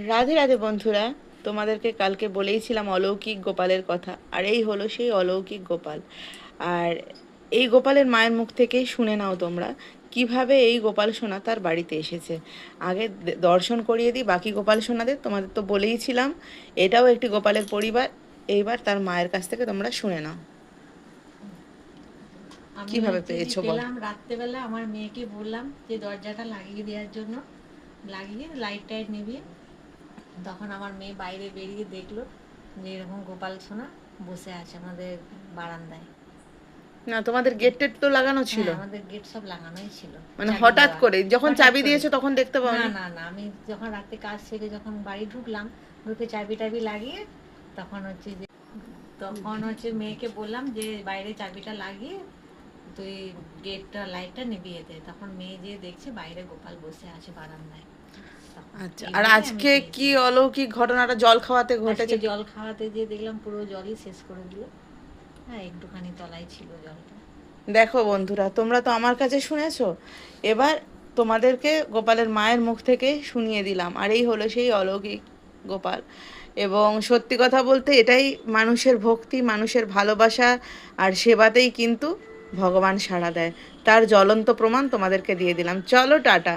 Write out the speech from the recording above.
রাধে রাধে বন্ধুরা, তোমাদেরকে কালকে বলেইছিলাম অলৌকিক গোপালের কথা, আর এই হলো সেই অলৌকিক গোপাল। আর এই গোপালের মায়ের মুখ থেকেই শুনে নাও তোমরা কিভাবে এই গোপাল সোনা তার বাড়িতে এসেছে। আগে দর্শন করিয়ে দিই বাকি গোপাল সোনাদের, তোমাদের তো বলেইছিলাম এটাও একটি গোপালের পরিবার। এইবার তার মায়ের কাছ থেকে তোমরা শুনে নাও আমি কিভাবে হচ্ছে যে পেয়েছো বল। পেলাম রাত্রেবেলা, আমার মেয়েকে বললাম যে দরজাটা লাগিয়ে দেওয়ার জন্য, লাগিয়ে লাইট টাইট নিভিয়ে তখন আমার মেয়ে বাইরে বেরিয়ে দেখলো যে এরকম গোপাল সোনা বসে আছে আমাদের বারান্দায়। না, তোমাদের গেট টেট তো লাগানো ছিল? হ্যাঁ, আমাদের গেট সব লাগানোই ছিল, মানে চাবি হঠাৎ দেওয়া। করে যখন হঠাৎ চাবি করে, দিয়েছো তখন দেখতে না পাওনি? না না, আমি যখন রাতে কাজ সেরে যখন বাড়ি ঢুকলাম, ঢুকে চাবি টাবি লাগিয়ে তখন হচ্ছে মেয়েকে বললাম যে বাইরে চাবিটা লাগিয়ে তুই গেটটা লাইটটা নিভিয়ে দে। তখন মেয়ে যে দেখছে বাইরে গোপাল বসে আছে বারান্দায়। আচ্ছা, আর এইভাবে আমি আজকে পেয়েছি। কি অলৌকিক ঘটনাটা জল খাওয়াতে আজকে ঘটেছে? জল খাওয়াতে যে দেখলাম পুরো জলই শেষ করে দিল। হ্যাঁ, একটুখানি তলায় ছিল জলটা। দেখো বন্ধুরা, তোমরা তো আমার কাছে শুনেছো, এবার তোমাদেরকে গোপালের মায়ের মুখ থেকে শুনিয়ে দিলাম। আর এই হলো সেই অলৌকিক গোপাল। এবং সত্যি কথা বলতে এটাই মানুষের ভক্তি, মানুষের ভালোবাসা আর সেবাতেই কিন্তু ভগবান সাড়া দেয়। তার জ্বলন্ত প্রমাণ তোমাদেরকে দিয়ে দিলাম। চলো টাটা।